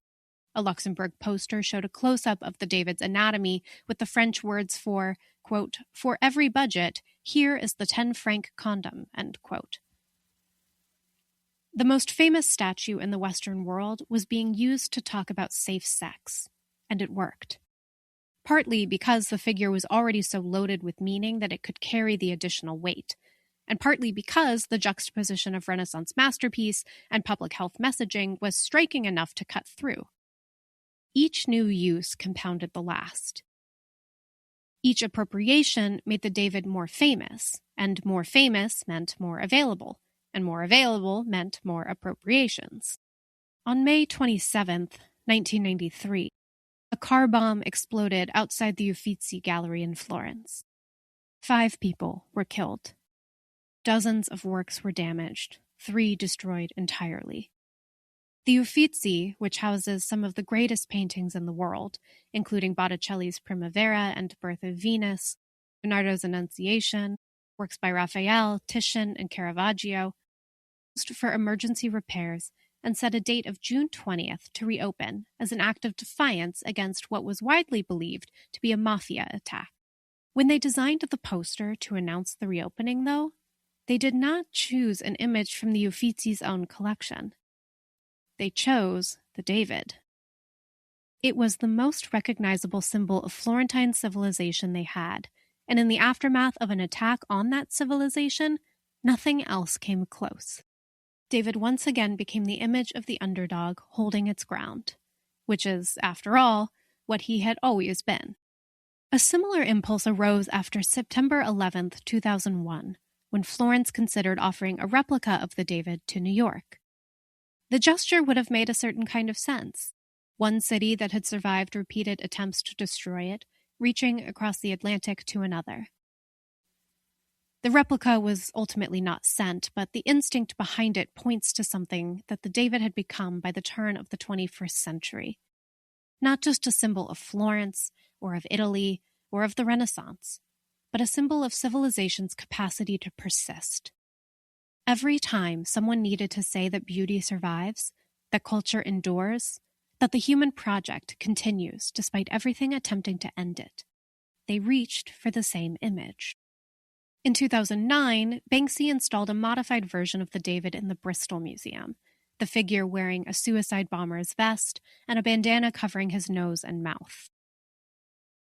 A Luxembourg poster showed a close-up of the David's anatomy with the French words for, quote, "For every budget, here is the 10-franc condom," end quote. The most famous statue in the Western world was being used to talk about safe sex, and it worked. Partly because the figure was already so loaded with meaning that it could carry the additional weight, and partly because the juxtaposition of Renaissance masterpiece and public health messaging was striking enough to cut through. Each new use compounded the last. Each appropriation made the David more famous, and more famous meant more available, and more available meant more appropriations. On May 27, 1993, a car bomb exploded outside the Uffizi Gallery in Florence. 5 people were killed. Dozens of works were damaged, 3 destroyed entirely. The Uffizi, which houses some of the greatest paintings in the world, including Botticelli's Primavera and Birth of Venus, Leonardo's Annunciation, works by Raphael, Titian, and Caravaggio, for emergency repairs and set a date of June 20th to reopen as an act of defiance against what was widely believed to be a mafia attack. When they designed the poster to announce the reopening, though, they did not choose an image from the Uffizi's own collection. They chose the David. It was the most recognizable symbol of Florentine civilization they had, and in the aftermath of an attack on that civilization, nothing else came close. David once again became the image of the underdog holding its ground, which is, after all, what he had always been. A similar impulse arose after September 11th, 2001, when Florence considered offering a replica of the David to New York. The gesture would have made a certain kind of sense. One city that had survived repeated attempts to destroy it, reaching across the Atlantic to another. The replica was ultimately not sent, but the instinct behind it points to something that the David had become by the turn of the 21st century. Not just a symbol of Florence, or of Italy, or of the Renaissance, but a symbol of civilization's capacity to persist. Every time someone needed to say that beauty survives, that culture endures, that the human project continues despite everything attempting to end it, they reached for the same image. In 2009, Banksy installed a modified version of the David in the Bristol Museum, the figure wearing a suicide bomber's vest and a bandana covering his nose and mouth.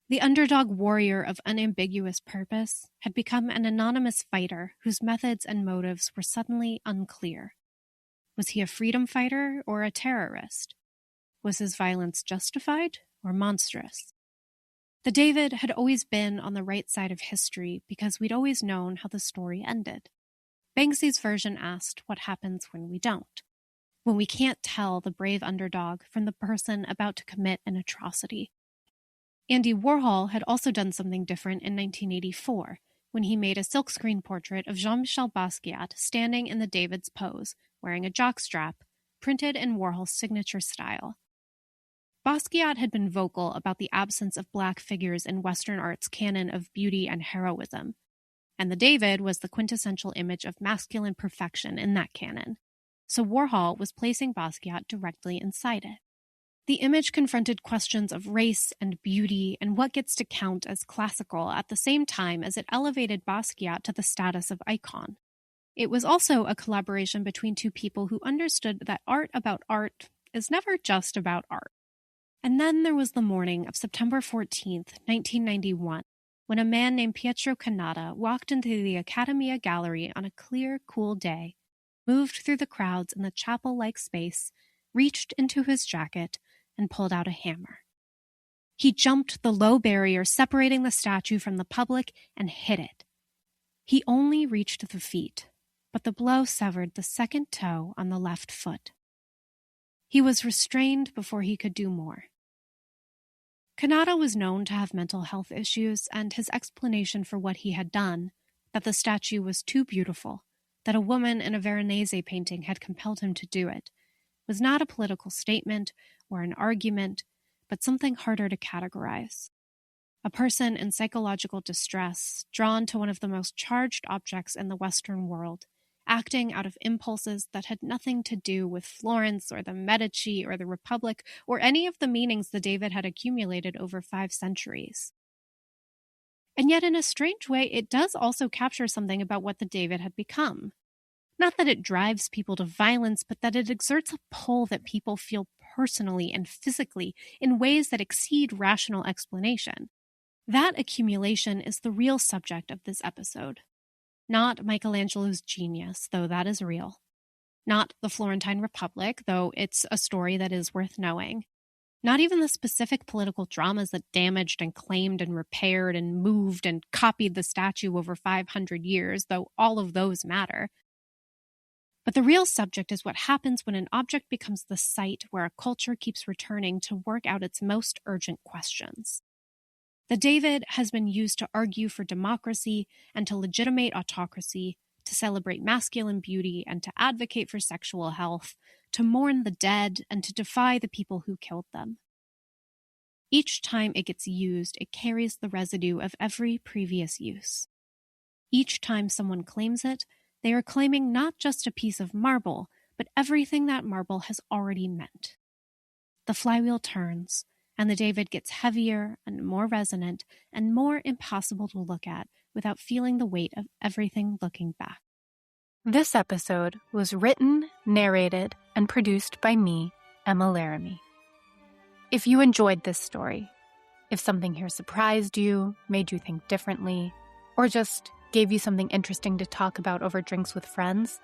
The underdog warrior of unambiguous purpose had become an anonymous fighter whose methods and motives were suddenly unclear. Was he a freedom fighter or a terrorist? Was his violence justified or monstrous? The David had always been on the right side of history because we'd always known how the story ended. Banksy's version asked what happens when we don't, when we can't tell the brave underdog from the person about to commit an atrocity. Andy Warhol had also done something different in 1984, when he made a silkscreen portrait of Jean-Michel Basquiat standing in the David's pose, wearing a jockstrap, printed in Warhol's signature style. Basquiat had been vocal about the absence of Black figures in Western art's canon of beauty and heroism, and the David was the quintessential image of masculine perfection in that canon, so Warhol was placing Basquiat directly inside it. The image confronted questions of race and beauty and what gets to count as classical at the same time as it elevated Basquiat to the status of icon. It was also a collaboration between two people who understood that art about art is never just about art. And then there was the morning of September 14th, 1991, when a man named Pietro Cannata walked into the Accademia Gallery on a clear, cool day, moved through the crowds in the chapel-like space, reached into his jacket, and pulled out a hammer. He jumped the low barrier separating the statue from the public and hit it. He only reached the feet, but the blow severed the second toe on the left foot. He was restrained before he could do more. Cannata was known to have mental health issues, and his explanation for what he had done, that the statue was too beautiful, that a woman in a Veronese painting had compelled him to do it, was not a political statement or an argument, but something harder to categorize. A person in psychological distress, drawn to one of the most charged objects in the Western world, acting out of impulses that had nothing to do with Florence or the Medici or the Republic or any of the meanings the David had accumulated over 5 centuries. And yet, in a strange way, it does also capture something about what the David had become. Not that it drives people to violence, but that it exerts a pull that people feel personally and physically in ways that exceed rational explanation. That accumulation is the real subject of this episode. Not Michelangelo's genius, though that is real. Not the Florentine Republic, though it's a story that is worth knowing. Not even the specific political dramas that damaged and claimed and repaired and moved and copied the statue over 500 years, though all of those matter. But the real subject is what happens when an object becomes the site where a culture keeps returning to work out its most urgent questions. The David has been used to argue for democracy and to legitimate autocracy, to celebrate masculine beauty and to advocate for sexual health, to mourn the dead and to defy the people who killed them. Each time it gets used, it carries the residue of every previous use. Each time someone claims it, they are claiming not just a piece of marble, but everything that marble has already meant. The flywheel turns, and the David gets heavier and more resonant and more impossible to look at without feeling the weight of everything looking back. This episode was written, narrated, and produced by me, Emma Laramie. If you enjoyed this story, if something here surprised you, made you think differently, or just gave you something interesting to talk about over drinks with friends,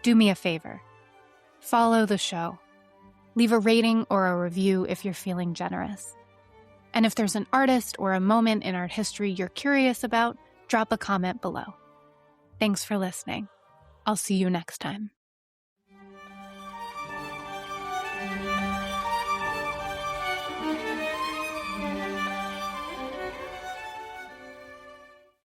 do me a favor. follow the show. Leave a rating or a review if you're feeling generous. And if there's an artist or a moment in art history you're curious about, drop a comment below. Thanks for listening. I'll see you next time.